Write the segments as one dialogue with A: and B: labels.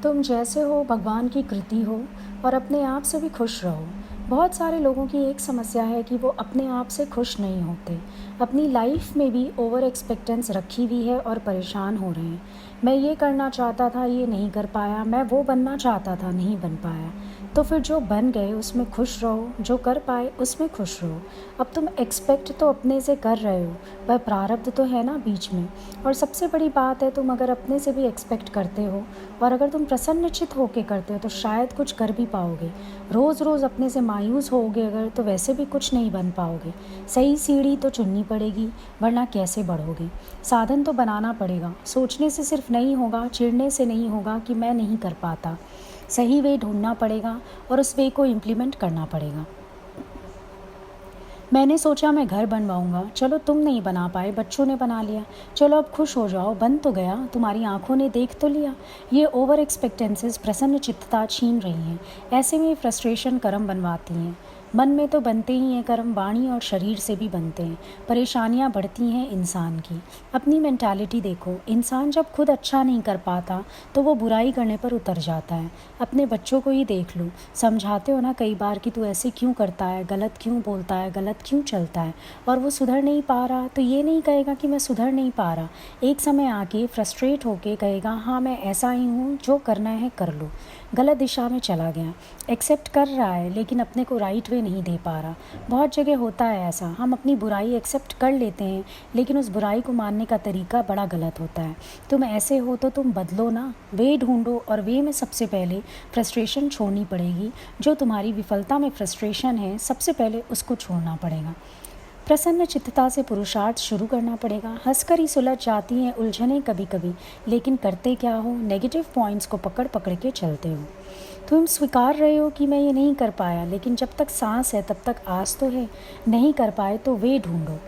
A: तुम जैसे हो भगवान की कृति हो और अपने आप से भी खुश रहो। बहुत सारे लोगों की एक समस्या है कि वो अपने आप से खुश नहीं होते। अपनी लाइफ में भी ओवर एक्सपेक्टेंस रखी हुई है और परेशान हो रहे हैं। मैं ये करना चाहता था, ये नहीं कर पाया। मैं वो बनना चाहता था, नहीं बन पाया। तो फिर जो बन गए उसमें खुश रहो, जो कर पाए उसमें खुश रहो। अब तुम एक्सपेक्ट तो अपने से कर रहे हो, वह प्रारब्ध तो है ना बीच में। और सबसे बड़ी बात है, तुम अगर अपने से भी एक्सपेक्ट करते हो और अगर तुम प्रसन्नचित होकर करते हो तो शायद कुछ कर भी पाओगे। रोज़ रोज़ अपने से मायूस होगे अगर, तो वैसे भी कुछ नहीं बन पाओगे। सही सीढ़ी तो चुननी पड़ेगी, वरना कैसे बढ़ोगे। साधन तो बनाना पड़ेगा। सोचने से सिर्फ नहीं होगा, चिढ़ने से नहीं होगा कि मैं नहीं कर पाता। सही वे ढूंढना पड़ेगा और उस वे को इम्प्लीमेंट करना पड़ेगा। मैंने सोचा मैं घर बनवाऊंगा, चलो तुम नहीं बना पाए, बच्चों ने बना लिया। चलो अब खुश हो जाओ, बन तो गया, तुम्हारी आंखों ने देख तो लिया। ये ओवर एक्सपेक्टेंसेस प्रसन्न चित्तता छीन रही हैं। ऐसे में फ्रस्ट्रेशन कर्म बनवाती हैं। मन में तो बनते ही हैं कर्म, वाणी और शरीर से भी बनते हैं। परेशानियां बढ़ती हैं इंसान की। अपनी मेंटालिटी देखो, इंसान जब खुद अच्छा नहीं कर पाता तो वो बुराई करने पर उतर जाता है। अपने बच्चों को ही देख लो, समझाते हो ना कई बार कि तू ऐसे क्यों करता है, गलत क्यों बोलता है, गलत क्यों चलता है, और वो सुधर नहीं पा रहा तो ये नहीं कहेगा कि मैं सुधर नहीं पा रहा। एक समय आके फ्रस्ट्रेट होके कहेगा हाँ मैं ऐसा ही हूँ, जो करना है कर लो। गलत दिशा में चला गया, एक्सेप्ट कर रहा है लेकिन अपने को राइट वे नहीं दे पा रहा। बहुत जगह होता है ऐसा, हम अपनी बुराई एक्सेप्ट कर लेते हैं लेकिन उस बुराई को मानने का तरीका बड़ा गलत होता है। तुम ऐसे हो तो तुम बदलो ना, वे ढूंढो, और वे में सबसे पहले फ्रस्ट्रेशन छोड़नी पड़ेगी। जो तुम्हारी विफलता में फ्रस्ट्रेशन है, सबसे पहले उसको छोड़ना पड़ेगा। प्रसन्न चित्तता से पुरुषार्थ शुरू करना पड़ेगा। हंसकर ही सुलझ जाती हैं उलझनें कभी कभी, लेकिन करते क्या हो, नेगेटिव पॉइंट्स को पकड़ पकड़ के चलते हो। तुम स्वीकार रहे हो कि मैं ये नहीं कर पाया, लेकिन जब तक सांस है तब तक आस तो है। नहीं कर पाए तो वे ढूंढो।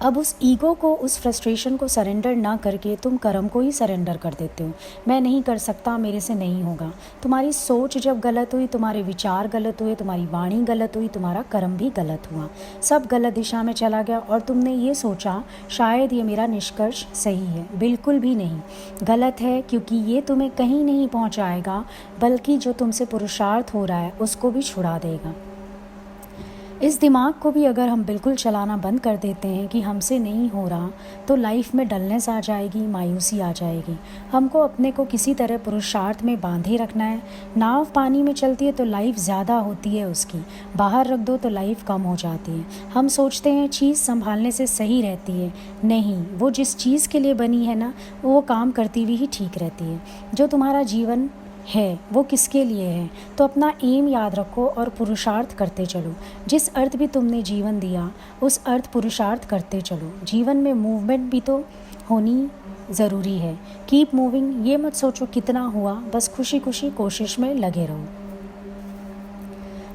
A: अब उस ईगो को, उस फ्रस्ट्रेशन को सरेंडर ना करके तुम कर्म को ही सरेंडर कर देते हो। मैं नहीं कर सकता, मेरे से नहीं होगा। तुम्हारी सोच जब गलत हुई, तुम्हारे विचार गलत हुए, तुम्हारी वाणी गलत हुई, तुम्हारा कर्म भी गलत हुआ। सब गलत दिशा में चला गया और तुमने ये सोचा शायद ये मेरा निष्कर्ष सही है। बिल्कुल भी नहीं, गलत है, क्योंकि ये तुम्हें कहीं नहीं पहुँचाएगा, बल्कि जो तुमसे पुरुषार्थ हो रहा है उसको भी छुड़ा देगा। इस दिमाग को भी अगर हम बिल्कुल चलाना बंद कर देते हैं कि हमसे नहीं हो रहा, तो लाइफ में डलनेस आ जाएगी, मायूसी आ जाएगी। हमको अपने को किसी तरह पुरुषार्थ में बांधे रखना है। नाव पानी में चलती है तो लाइफ ज़्यादा होती है उसकी, बाहर रख दो तो लाइफ कम हो जाती है। हम सोचते हैं चीज़ संभालने से सही रहती है, नहीं, वो जिस चीज़ के लिए बनी है ना, वो काम करती हुई ही ठीक रहती है। जो तुम्हारा जीवन है वो किसके लिए है, तो अपना एम याद रखो और पुरुषार्थ करते चलो। जिस अर्थ भी तुमने जीवन दिया, उस अर्थ पुरुषार्थ करते चलो। जीवन में मूवमेंट भी तो होनी ज़रूरी है। कीप मूविंग, ये मत सोचो कितना हुआ, बस खुशी खुशी कोशिश में लगे रहो।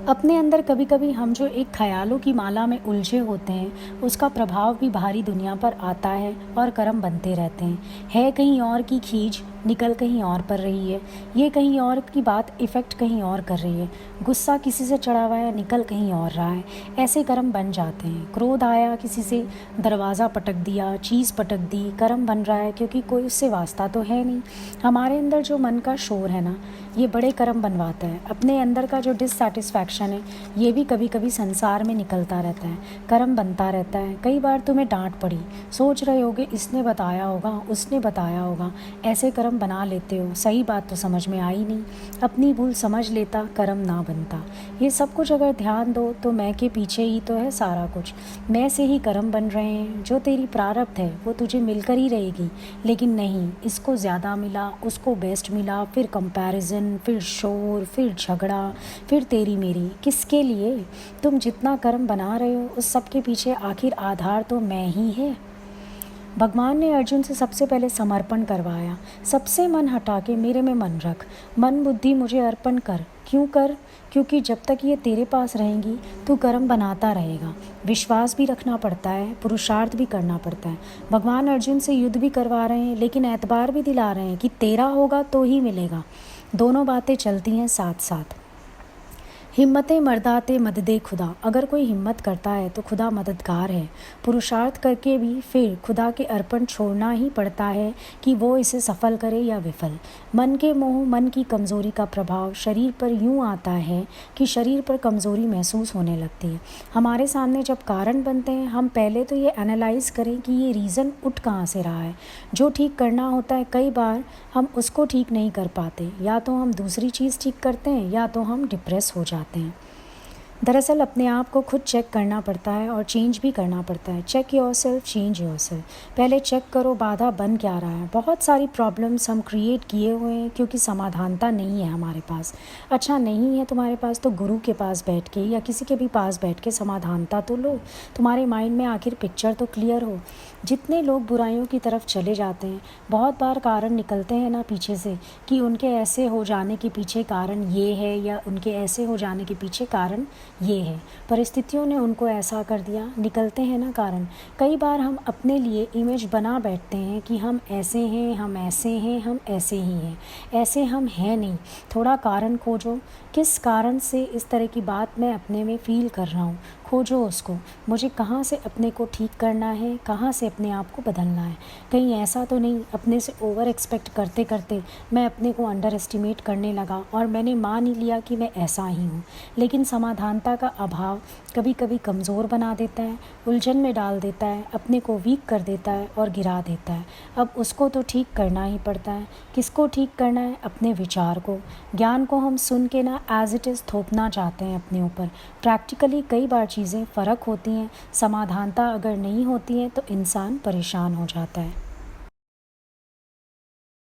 A: अपने अंदर कभी कभी हम जो एक ख्यालों की माला में उलझे होते हैं, उसका प्रभाव भी बाहरी दुनिया पर आता है और कर्म बनते रहते हैं। है कहीं और की खींच, निकल कहीं और पर रही है। ये कहीं और की बात इफ़ेक्ट कहीं और कर रही है। गुस्सा किसी से चढ़ा हुआ है, निकल कहीं और रहा है। ऐसे कर्म बन जाते हैं। क्रोध आया, किसी से दरवाज़ा पटक दिया, चीज़ पटक दी, कर्म बन रहा है, क्योंकि कोई उससे वास्ता तो है नहीं। हमारे अंदर जो मन का शोर है ना, ये बड़े कर्म बनवाता है। अपने अंदर का जो डिससेटिस्फैक्शन है, ये भी कभी कभी संसार में निकलता रहता है, कर्म बनता रहता है। कई बार तुम्हें डांट पड़ी, सोच रहे होगे इसने बताया होगा, उसने बताया होगा, ऐसे कर्म बना लेते हो। सही बात तो समझ में आई नहीं, अपनी भूल समझ लेता, कर्म ना बनता। ये सब कुछ अगर ध्यान दो तो मैं के पीछे ही तो है सारा कुछ। मैं से ही कर्म बन रहे हैं। जो तेरी प्रारब्ध है वो तुझे मिलकर ही रहेगी, लेकिन नहीं, इसको ज़्यादा मिला, उसको बेस्ट मिला, फिर कंपैरिजन, फिर शोर, फिर झगड़ा, फिर तेरी मेरी। किसके लिए? तुम जितना कर्म बना रहे हो उस सब के पीछे आखिर आधार तो मैं ही है। भगवान ने अर्जुन से सबसे पहले समर्पण करवाया। सबसे मन हटा के मेरे में मन रख, मन बुद्धि मुझे अर्पण कर। क्यों कर? क्योंकि जब तक ये तेरे पास रहेंगी तू कर्म बनाता रहेगा। विश्वास भी रखना पड़ता है, पुरुषार्थ भी करना पड़ता है। भगवान अर्जुन से युद्ध भी करवा रहे हैं, लेकिन एतबार भी दिला रहे हैं कि तेरा होगा तो ही मिलेगा। दोनों बातें चलती हैं साथ साथ। हिम्मतें मर्दाते मददे खुदा। अगर कोई हिम्मत करता है तो खुदा मददगार है। पुरुषार्थ करके भी फिर खुदा के अर्पण छोड़ना ही पड़ता है कि वो इसे सफल करे या विफल। मन के मोह, मन की कमज़ोरी का प्रभाव शरीर पर यूँ आता है कि शरीर पर कमज़ोरी महसूस होने लगती है। हमारे सामने जब कारण बनते हैं, हम पहले तो ये एनालाइज़ करें कि ये रीज़न उठ कहाँ से रहा है। जो ठीक करना होता है, कई बार हम उसको ठीक नहीं कर पाते। या तो हम दूसरी चीज़ ठीक करते हैं या तो हम डिप्रेस हो जाते हैं। दरअसल अपने आप को खुद चेक करना पड़ता है और चेंज भी करना पड़ता है। Check yourself, change yourself. पहले चेक करो बाधा बन क्या रहा है। बहुत सारी प्रॉब्लम्स हम क्रिएट किए हुए हैं क्योंकि समाधानता नहीं है हमारे पास। अच्छा नहीं है तुम्हारे पास तो गुरु के पास बैठ के या किसी के भी पास बैठ के समाधानता तो लो। तुम्हारे माइंड में आखिर पिक्चर तो क्लियर हो। जितने लोग बुराइयों की तरफ चले जाते हैं, बहुत बार कारण निकलते हैं ना पीछे से कि उनके ऐसे हो जाने के पीछे कारण ये है या उनके ऐसे हो जाने के पीछे कारण ये है, परिस्थितियों ने उनको ऐसा कर दिया, निकलते हैं ना कारण। कई बार हम अपने लिए इमेज बना बैठते हैं कि हम ऐसे हैं, हम ऐसे हैं, हम ऐसे ही हैं। ऐसे हम हैं नहीं। थोड़ा कारण खोजो, किस कारण से इस तरह की बात मैं अपने में फ़ील कर रहा हूँ। खोजो उसको, मुझे कहाँ से अपने को ठीक करना है, कहाँ से अपने आप को बदलना है। कहीं ऐसा तो नहीं अपने से ओवर एक्सपेक्ट करते करते मैं अपने को अंडर एस्टिमेट करने लगा और मैंने मान ही लिया कि मैं ऐसा ही हूँ। लेकिन समाधानता का अभाव कभी कभी कमज़ोर बना देता है, उलझन में डाल देता है, अपने को वीक कर देता है और गिरा देता है। अब उसको तो ठीक करना ही पड़ता है। किसको ठीक करना है? अपने विचार को। ज्ञान को हम सुन के ना एज इट इज़ थोपना चाहते हैं अपने ऊपर। प्रैक्टिकली कई बार चीज़ें फ़र्क होती हैं। समाधानता अगर नहीं होती है तो इंसान परेशान हो जाता है।